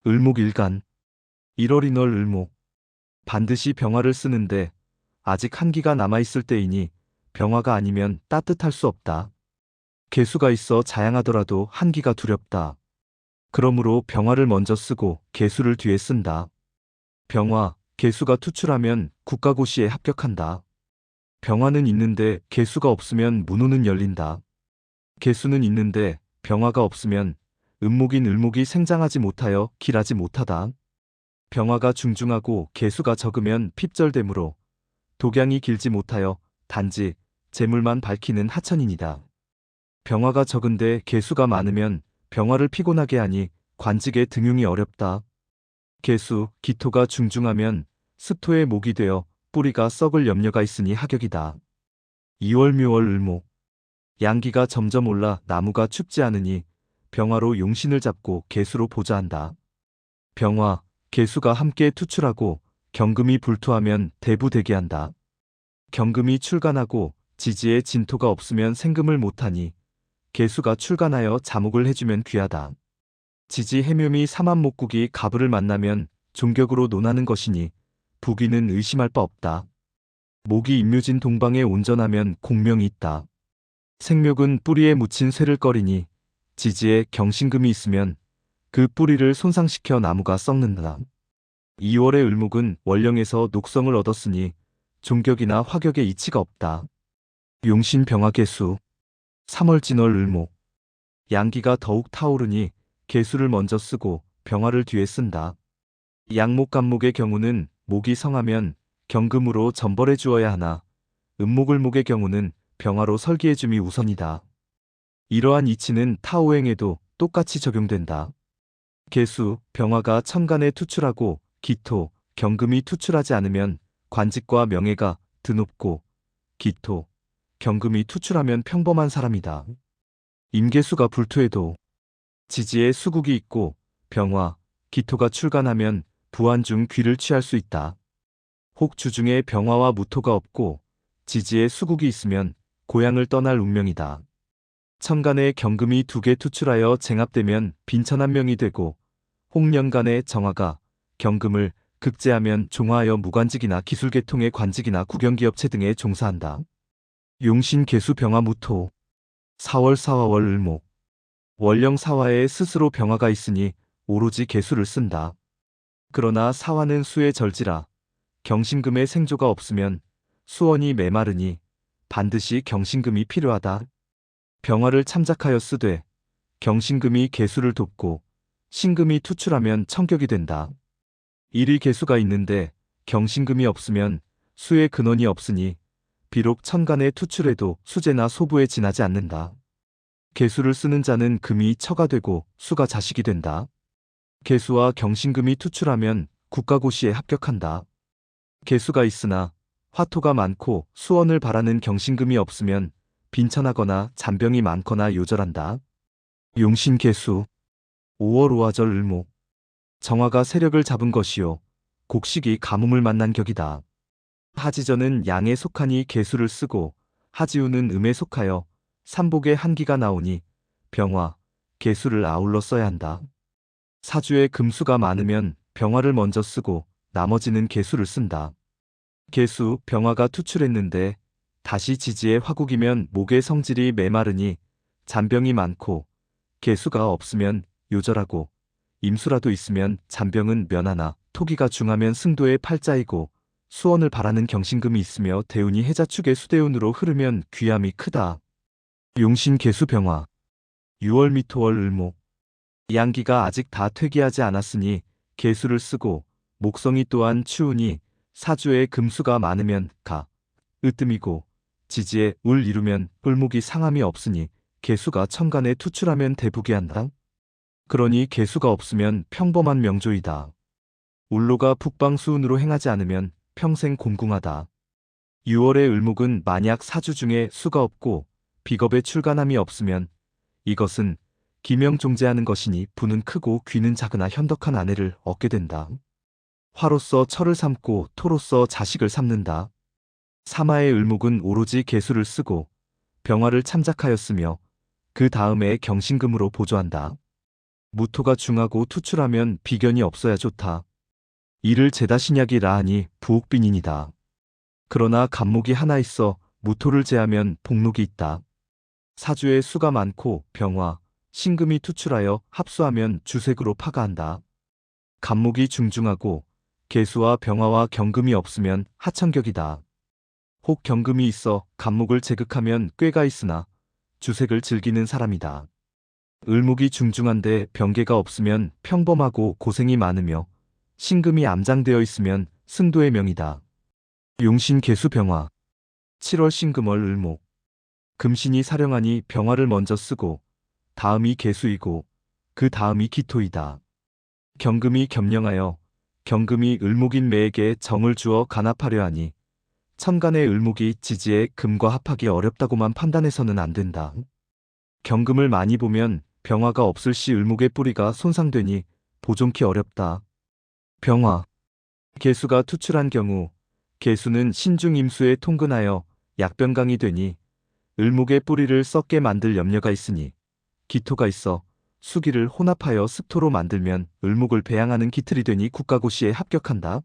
을목일간 1월인월 을목. 반드시 병화를 쓰는데 아직 한기가 남아있을 때이니 병화가 아니면 따뜻할 수 없다. 개수가 있어 자양하더라도 한기가 두렵다. 그러므로 병화를 먼저 쓰고 개수를 뒤에 쓴다. 병화, 개수가 투출하면 국가고시에 합격한다. 병화는 있는데 개수가 없으면 문호는 열린다. 개수는 있는데 병화가 없으면 음목인 을목이 생장하지 못하여 길하지 못하다. 병화가 중중하고 개수가 적으면 핍절되므로 독양이 길지 못하여 단지 재물만 밝히는 하천인이다. 병화가 적은데 개수가 많으면 병화를 피곤하게 하니 관직에 등용이 어렵다. 개수, 기토가 중중하면 습토의 목이 되어 뿌리가 썩을 염려가 있으니 하격이다. 2월 묘월 을목. 양기가 점점 올라 나무가 춥지 않으니 병화로 용신을 잡고 개수로 보좌한다. 병화, 개수가 함께 투출하고 경금이 불투하면 대부대기한다. 경금이 출간하고 지지에 진토가 없으면 생금을 못하니 개수가 출간하여 자목을 해주면 귀하다. 지지 해묘미 삼합목국이 가부를 만나면 종격으로 논하는 것이니 부귀는 의심할 바 없다. 목이 임묘진 동방에 온전하면 공명이 있다. 생묘은 뿌리에 묻힌 쇠를 꺼리니 지지에 경신금이 있으면 그 뿌리를 손상시켜 나무가 썩는다. 2월의 을목은 원령에서 녹성을 얻었으니 종격이나 화격의 이치가 없다. 용신 병화개수 3월 진월 을목. 양기가 더욱 타오르니 개수를 먼저 쓰고 병화를 뒤에 쓴다. 양목간목의 경우는 목이 성하면 경금으로 전벌해 주어야 하나 음목을목의 경우는 병화로 설기해 줌이 우선이다. 이러한 이치는 타오행에도 똑같이 적용된다. 개수, 병화가 천간에 투출하고 기토, 경금이 투출하지 않으면 관직과 명예가 드높고 기토, 경금이 투출하면 평범한 사람이다. 임계수가 불투해도 지지에 수국이 있고 병화, 기토가 출간하면 부한 중 귀를 취할 수 있다. 혹 주중에 병화와 무토가 없고 지지에 수국이 있으면 고향을 떠날 운명이다. 천간에 경금이 2개 투출하여 쟁합되면 빈천한 명이 되고 혹년간에 정화가 경금을 극제하면 종화하여 무관직이나 기술계통의 관직이나 국영기업체 등에 종사한다. 용신 개수 병화 무토 4월 사화월 을목. 원령 사화에 스스로 병화가 있으니 오로지 개수를 쓴다. 그러나 사화는 수의 절지라 경신금의 생조가 없으면 수원이 메마르니 반드시 경신금이 필요하다. 병화를 참작하여 쓰되 경신금이 개수를 돕고 신금이 투출하면 청격이 된다. 일이 개수가 있는데 경신금이 없으면 수의 근원이 없으니 비록 천간에 투출해도 수재나 소부에 지나지 않는다. 개수를 쓰는 자는 금이 처가 되고 수가 자식이 된다. 개수와 경신금이 투출하면 국가고시에 합격한다. 개수가 있으나 화토가 많고 수원을 바라는 경신금이 없으면 빈천하거나 잔병이 많거나 요절한다. 용신 개수 5월 오화절 을목. 정화가 세력을 잡은 것이요 곡식이 가뭄을 만난 격이다. 하지전은 양에 속하니 개수를 쓰고 하지우는 음에 속하여 삼복에 한기가 나오니 병화, 개수를 아울러 써야 한다. 사주에 금수가 많으면 병화를 먼저 쓰고 나머지는 개수를 쓴다. 개수, 병화가 투출했는데 다시 지지에 화국이면 목의 성질이 메마르니 잔병이 많고 개수가 없으면 요절하고 임수라도 있으면 잔병은 면하나 토기가 중하면 승도의 팔자이고 수원을 바라는 경신금이 있으며 대운이 해자축의 수대운으로 흐르면 귀함이 크다. 용신 개수 병화 6월 미토월 을목. 양기가 아직 다 퇴기하지 않았으니 개수를 쓰고 목성이 또한 추우니 사주에 금수가 많으면 가, 으뜸이고 지지에 울 이루면 을목이 상함이 없으니 개수가 천간에 투출하면 대부기한다. 그러니 개수가 없으면 평범한 명조이다. 울로가 북방수운으로 행하지 않으면 평생 공궁하다. 6월의 을목은 만약 사주 중에 수가 없고 비겁에 출간함이 없으면 이것은 기명종재하는 것이니 부는 크고 귀는 작으나 현덕한 아내를 얻게 된다. 화로서 철을 삼고 토로서 자식을 삼는다. 사마의 을목은 오로지 개수를 쓰고 병화를 참작하였으며 그 다음에 경신금으로 보조한다. 무토가 중하고 투출하면 비견이 없어야 좋다. 이를 제다신약이라 하니 부옥빈인이다. 그러나 간목이 하나 있어 무토를 제하면 복록이 있다. 사주에 수가 많고 병화, 신금이 투출하여 합수하면 주색으로 파가한다. 간목이 중중하고 계수와 병화와 경금이 없으면 하천격이다. 혹 경금이 있어 간목을 제극하면 꾀가 있으나 주색을 즐기는 사람이다. 을목이 중중한데 병계가 없으면 평범하고 고생이 많으며 신금이 암장되어 있으면 승도의 명이다. 용신 계수 병화 7월 신금월 을목 금신이 사령하니 병화를 먼저 쓰고 다음이 계수이고 그 다음이 기토이다. 경금이 겸령하여 경금이 을목인 매에게 정을 주어 간합하려 하니 천간의 을목이 지지에 금과 합하기 어렵다고만 판단해서는 안 된다. 경금을 많이 보면 병화가 없을 시 을목의 뿌리가 손상되니 보존키 어렵다. 병화 계수가 투출한 경우 계수는 신중임수에 통근하여 약변강이 되니 을목의 뿌리를 썩게 만들 염려가 있으니 기토가 있어 수기를 혼합하여 습토로 만들면 을목을 배양하는 기틀이 되니 국가고시에 합격한다.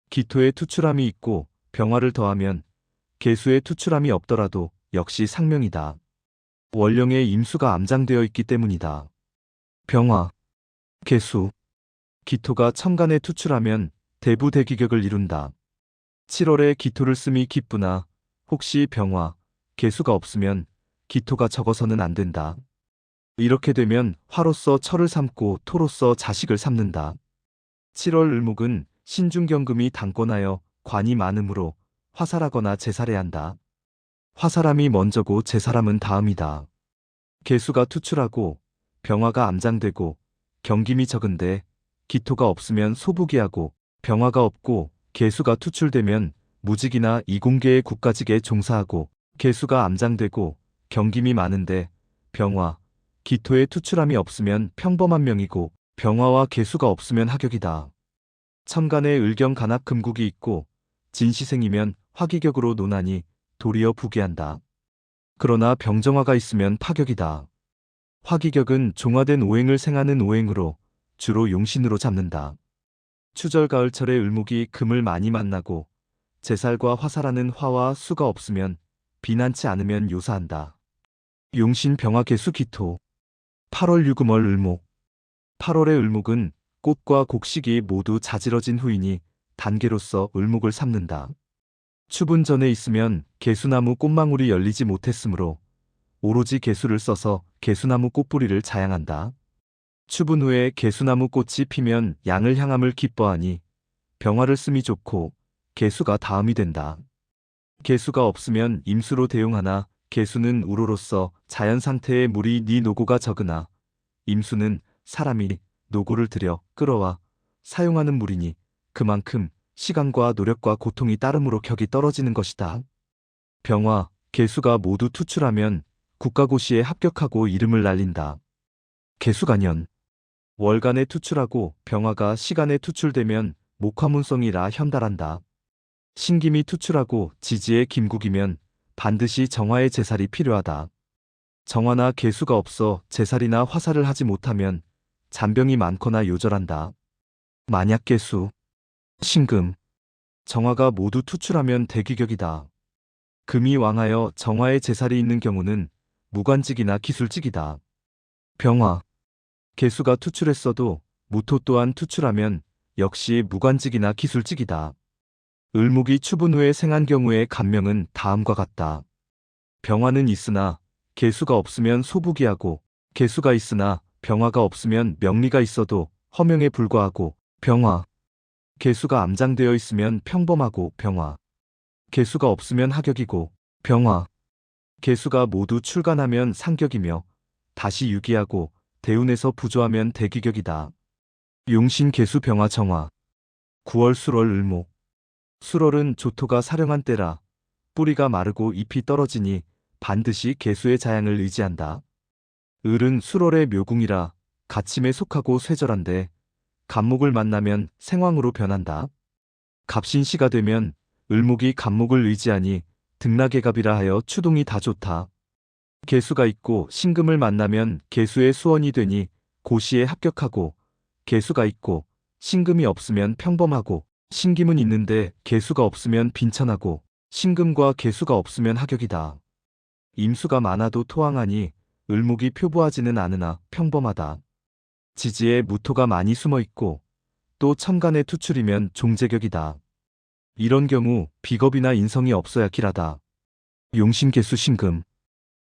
기토에 투출함이 있고 병화를 더하면 계수에 투출함이 없더라도 역시 상명이다. 월령에 임수가 암장되어 있기 때문이다. 병화, 계수, 기토가 천간에 투출하면 대부대기격을 이룬다. 7월에 기토를 씀이 기쁘나 혹시 병화, 계수가 없으면 기토가 적어서는 안 된다. 이렇게 되면 화로서 철을 삼고 토로서 자식을 삼는다. 7월 을목은 신중경금이 당권하여 관이 많으므로 화살하거나 제살해야 한다. 화살함이 먼저고 제살함은 다음이다. 계수가 투출하고 병화가 암장되고 경김이 적은데 기토가 없으면 소부기하고 병화가 없고 계수가 투출되면 무직이나 이공계의 국가직에 종사하고 계수가 암장되고 경김이 많은데 병화, 기토에 투출함이 없으면 평범한 명이고 병화와 계수가 없으면 하격이다. 천간에 을경 간합 금국이 있고 진시생이면 화기격으로 논하니 도리어 부귀한다. 그러나 병정화가 있으면 파격이다. 화기격은 종화된 오행을 생하는 오행으로 주로 용신으로 잡는다. 추절 가을철에 을목이 금을 많이 만나고 제살과 화살하는 화와 수가 없으면 비난치 않으면 요사한다. 용신 병화 계수 기토 8월 유금월 을목 8월의 을목은 꽃과 곡식이 모두 자지러진 후이니 단계로서 을목을 삼는다. 추분 전에 있으면 개수나무 꽃망울이 열리지 못했으므로 오로지 개수를 써서 개수나무 꽃뿌리를 자양한다. 추분 후에 개수나무 꽃이 피면 양을 향함을 기뻐하니 병화를 씀이 좋고 개수가 다음이 된다. 개수가 없으면 임수로 대용하나 개수는 우로로서 자연 상태의 물이 니 노고가 적으나 임수는 사람이 노고를 들여 끌어와 사용하는 물이니 그만큼 시간과 노력과 고통이 따름으로 격이 떨어지는 것이다. 병화, 개수가 모두 투출하면 국가고시에 합격하고 이름을 날린다. 개수간연 월간에 투출하고 병화가 시간에 투출되면 목화문성이라 현달한다. 신김이 투출하고 지지에 김국이면 반드시 정화의 제살이 필요하다. 정화나 개수가 없어 제살이나 화살을 하지 못하면 잔병이 많거나 요절한다. 만약 개수, 신금, 정화가 모두 투출하면 대기격이다. 금이 왕하여 정화의 제살이 있는 경우는 무관직이나 기술직이다. 병화, 개수가 투출했어도 무토 또한 투출하면 역시 무관직이나 기술직이다. 을목이 추분 후에 생한 경우의 간명은 다음과 같다. 병화는 있으나 개수가 없으면 소부기하고 개수가 있으나 병화가 없으면 명리가 있어도 허명에 불과하고 병화, 개수가 암장되어 있으면 평범하고 병화, 개수가 없으면 하격이고 병화, 개수가 모두 출간하면 상격이며 다시 유기하고 대운에서 부조하면 대기격이다. 용신 개수 병화 정화 9월 술월 을목 술월은 조토가 사령한 때라 뿌리가 마르고 잎이 떨어지니 반드시 개수의 자양을 의지한다. 을은 술월의 묘궁이라 가침에 속하고 쇠절한데 간목을 만나면 생황으로 변한다. 갑신시가 되면 을목이 간목을 의지하니 등락의갑이라 하여 추동이 다 좋다. 개수가 있고 신금을 만나면 개수의 수원이 되니 고시에 합격하고 개수가 있고 신금이 없으면 평범하고 신김은 있는데 개수가 없으면 빈천하고 신금과 개수가 없으면 하격이다. 임수가 많아도 토항하니 을목이 표부하지는 않으나 평범하다. 지지에 무토가 많이 숨어 있고 또 천간에 투출이면 종재격이다. 이런 경우 비겁이나 인성이 없어야 길하다. 용신개수 신금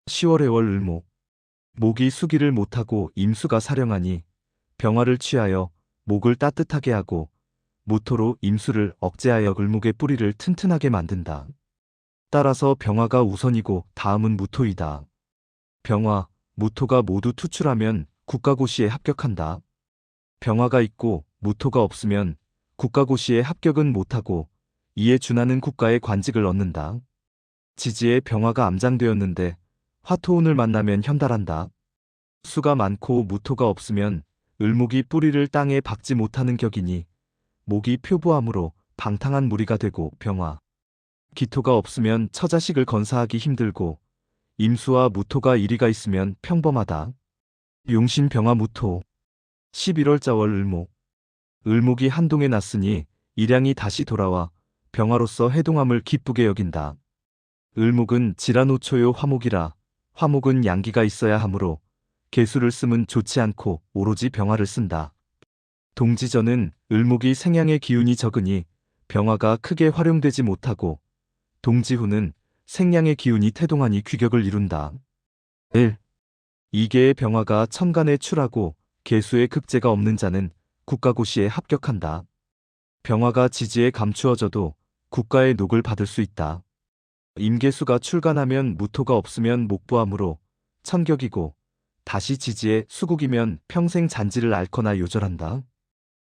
10월의 월 을목 목이 수기를 못하고 임수가 사령하니 병화를 취하여 목을 따뜻하게 하고 무토로 임수를 억제하여 을목의 뿌리를 튼튼하게 만든다. 따라서 병화가 우선이고 다음은 무토이다. 병화, 무토가 모두 투출하면 국가고시에 합격한다. 병화가 있고 무토가 없으면 국가고시에 합격은 못하고 이에 준하는 국가의 관직을 얻는다. 지지에 병화가 암장되었는데 화토운을 만나면 현달한다. 수가 많고 무토가 없으면 을목이 뿌리를 땅에 박지 못하는 격이니 목이 표부함으로 방탕한 무리가 되고 병화, 기토가 없으면 처자식을 건사하기 힘들고 임수와 무토가 이리가 있으면 평범하다. 용신 병화 무토 11월 자월 을목 을목이 한동에 났으니 일양이 다시 돌아와 병화로서 해동함을 기쁘게 여긴다. 을목은 지라노초요 화목이라 화목은 양기가 있어야 하므로 개수를 쓰면 좋지 않고 오로지 병화를 쓴다. 동지전은 을목이 생양의 기운이 적으니 병화가 크게 활용되지 못하고 동지후는 생양의 기운이 태동하니 귀격을 이룬다. 1. 이계의 병화가 천간에 출하고 개수의 급제가 없는 자는 국가고시에 합격한다. 병화가 지지에 감추어져도 국가의 녹을 받을 수 있다. 임계수가 출간하면 무토가 없으면 목부함으로 천격이고 다시 지지에 수국이면 평생 잔지를 앓거나 요절한다.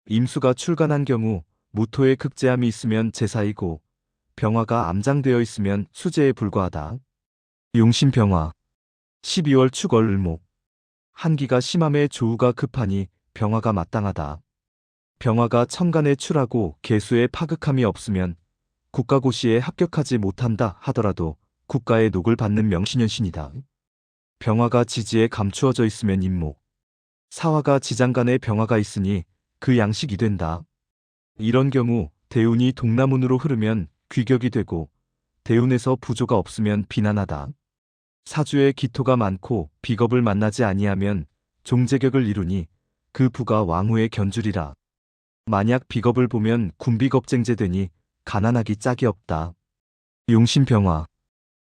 임수가 출간한 경우 무토의 급제함이 있으면 제사이고 병화가 암장되어 있으면 수제에 불과하다. 용신병화 12월 축월 을목 한기가 심함에 조우가 급하니 병화가 마땅하다. 병화가 천간에 출하고 개수에 파극함이 없으면 국가고시에 합격하지 못한다 하더라도 국가의 녹을 받는 명신연신이다. 병화가 지지에 감추어져 있으면 임목, 사화가 지장간에 병화가 있으니 그 양식이 된다. 이런 경우 대운이 동남운으로 흐르면 귀격이 되고 대운에서 부조가 없으면 비난하다. 사주에 기토가 많고 비겁을 만나지 아니하면 종재격을 이루니 그 부가 왕후의 견줄이라. 만약 비겁을 보면 군비겁쟁제되니 가난하기 짝이 없다. 용신병화